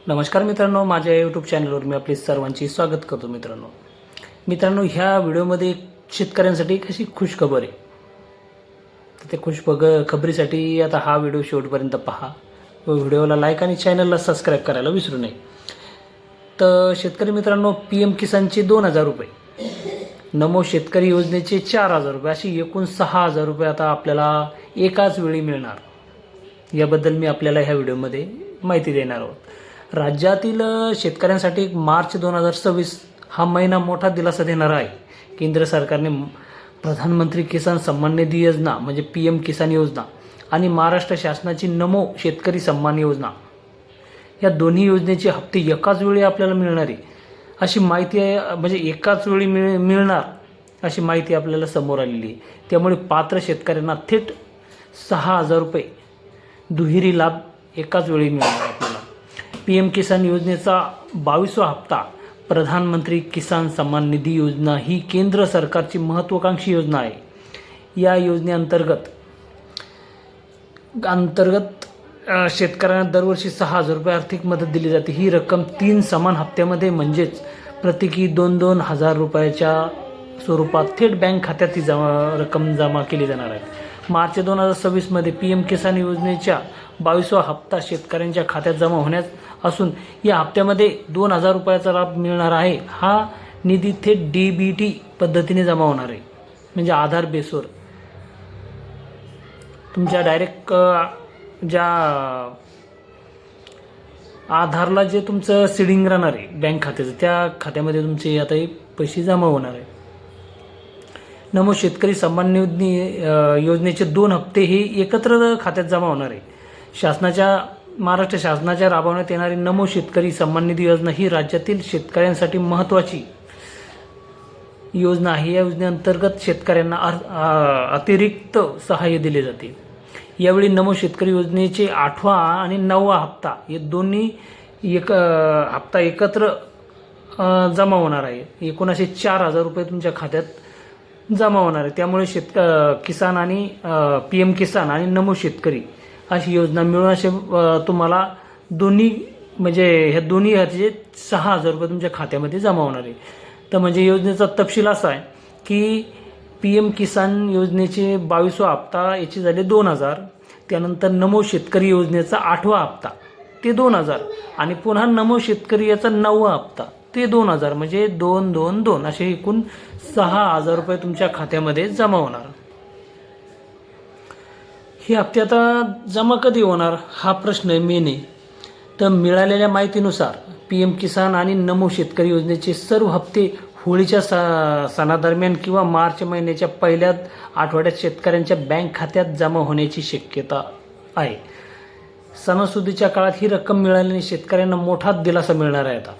नमस्कार मित्रांनो, माझ्या यूट्यूब चॅनलवर मी आपले सर्वांचे स्वागत करतो। मित्रांनो ह्या व्हिडिओमध्ये शेतकऱ्यांसाठी एक अशी खुशखबर आहे। तर त्या खबरीसाठी आता हा व्हिडिओ शेवटपर्यंत पहा व व्हिडिओला लाईक आणि चॅनलला सबस्क्राईब करायला विसरू नये। तर शेतकरी मित्रांनो, पीएम किसानचे 2000 रुपये, नमो शेतकरी योजनेचे 4000 रुपये, अशी एकूण 6000 रुपये आता आपल्याला एकाच वेळी मिळणार। याबद्दल मी आपल्याला ह्या व्हिडिओमध्ये माहिती देणार आहोत। राज्यातील शेतकऱ्यांसाठी मार्च 2026 हा महिना मोठा दिलासा देणारा आहे। केंद्र सरकारने प्रधानमंत्री किसान सन्मान निधी योजना म्हणजे पीएम किसान योजना आणि महाराष्ट्र शासनाची नमो शेतकरी सन्मान योजना या दोन्ही योजनेचे हप्ते एकाच वेळी आपल्याला मिळणार आहे अशी माहिती आहे। म्हणजे एकाच वेळी मिळणार अशी माहिती आपल्याला समोर आलेली आहे। त्यामुळे पात्र शेतकऱ्यांना थेट 6000 रुपये दुहेरी लाभ एकाच वेळी मिळणार आपल्याला। पीएम किसान योजनेचा 22वा हप्ता प्रधानमंत्री किसान सन्मान निधी योजना ही केंद्र सरकारची महत्त्वाकांक्षी योजना आहे। या योजनेअंतर्गत शेतकऱ्यांना दरवर्षी 6000 रुपये आर्थिक मदत दिली जाते। ही रक्कम 3 समान हप्त्यामध्ये म्हणजेच प्रत्येकी 2-2 हजार रुपयाच्या स्वरूपात थेट बँक खात्यात ही रक्कम जमा केली जाणार आहे। मार्च 2026 मध्ये पीएम किसान योजनेच्या 22वा हप्ता शेतकऱ्यांच्या खात्यात जमा होण्यास असून या हप्त्यामध्ये 2000 रुपयाचा लाभ मिळणार आहे। हा निधी थेट डीबीटी पद्धतीने जमा होणार आहे, म्हणजे आधार बेसवर तुमच्या डायरेक्ट ज्या आधारला जे तुमचं सीडिंग राहणार आहे बँक खात्याचं, त्या खात्यामध्ये तुमचे आता हे पैसे जमा होणार आहे। नमो शेतकरी सन्मान योजनेचे 2 हप्ते हे एकत्र खात्यात जमा होणार आहे। महाराष्ट्र शासनाच्या राबवण्यात येणारी नमो शेतकरी सन्मान निधी योजना ही राज्यातील शेतकऱ्यांसाठी महत्त्वाची योजना आहे। या योजनेअंतर्गत शेतकऱ्यांना अतिरिक्त सहाय्य दिले जाते। यावेळी नमो शेतकरी योजनेचे 8वा आणि 9वा हप्ता हे दोन्ही हप्ता एकत्र जमा होणार आहे। एकूण असे 4000 रुपये तुमच्या खात्यात जमा होणार आहे। त्यामुळे किसान आणि पीएम किसान आणि नमो शेतकरी अशी योजना मिळून असे तुम्हाला दोन्ही म्हणजे ह्या दोन्ही ह्याचे 6000 रुपये तुमच्या खात्यामध्ये जमा होणार आहे। तर म्हणजे योजनेचा तपशील असा आहे की पीएम किसान योजनेचे 22वा हप्ता याचे झाले 2000, त्यानंतर नमो शेतकरी योजनेचा 8वा हप्ता ते 2000 आणि पुन्हा नमो शेतकरी याचा 9वा हप्ता ते 2000, म्हणजे 2-2-2 असे एकूण 6000 रुपये तुमच्या खात्यामध्ये जमा होणार। हे हप्ते आता जमा कधी होणार हा प्रश्न मेन आहे। तर मिळालेल्या माहितीनुसार पीएम किसान आणि नमो शेतकरी योजनेचे सर्व हप्ते होळीच्या सणादरम्यान किंवा मार्च महिन्याच्या पहिल्या आठवड्यात शेतकऱ्यांच्या बँक खात्यात जमा होण्याची शक्यता आहे। सणासुदीच्या काळात ही रक्कम मिळाल्याने शेतकऱ्यांना मोठा दिलासा मिळणार आहे। आता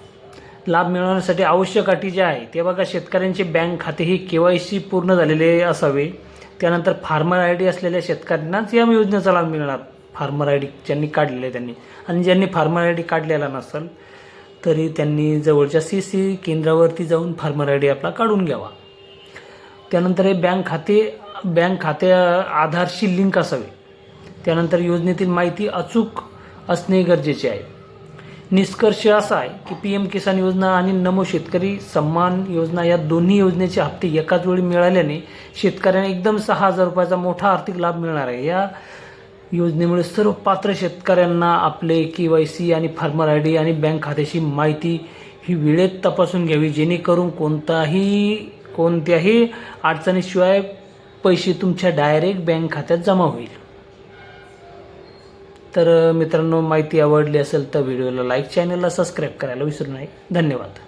लाभ मिळवण्यासाठी आवश्यक अटी ज्या आहे ते बघा, शेतकऱ्यांचे बँक खाते ही KYC पूर्ण झालेले असावे। त्यानंतर फार्मर ID असलेल्या शेतकऱ्यांनाच या योजनेचा लाभ मिळणार। फार्मर ID ज्यांनी काढलेले त्यांनी, आणि ज्यांनी फार्मर ID काढलेला नसेल तरी त्यांनी जवळच्या CC केंद्रावरती जाऊन फार्मर ID आपला काढून घ्यावा। त्यानंतर हे बँक खाते आधारशी लिंक असावे। त्यानंतर योजनेतील माहिती अचूक असणे गरजेचे आहे। निष्कर्ष असा आहे की पीएम किसान योजना आणि नमो शेतकरी सन्मान योजना या दोन्ही योजनेचे हप्ते एकाच वेळी मिळाल्याने शेतकऱ्यांना एकदम 6000 रुपयाचा मोठा आर्थिक लाभ मिळणार आहे। या योजनेमुळे सर्व पात्र शेतकऱ्यांना आपले KYC आणि फार्मर ID आणि बँक खात्याची माहिती ही वेळेत तपासून घ्यावी, जेणेकरून कोणत्याही अडचणीशिवाय पैसे तुमच्या डायरेक्ट बँक खात्यात जमा होईल। तर मित्रांनो, माहिती आवडली असेल तर व्हिडिओला लाईक, चॅनलला सबस्क्राईब करायला विसरू नये। धन्यवाद।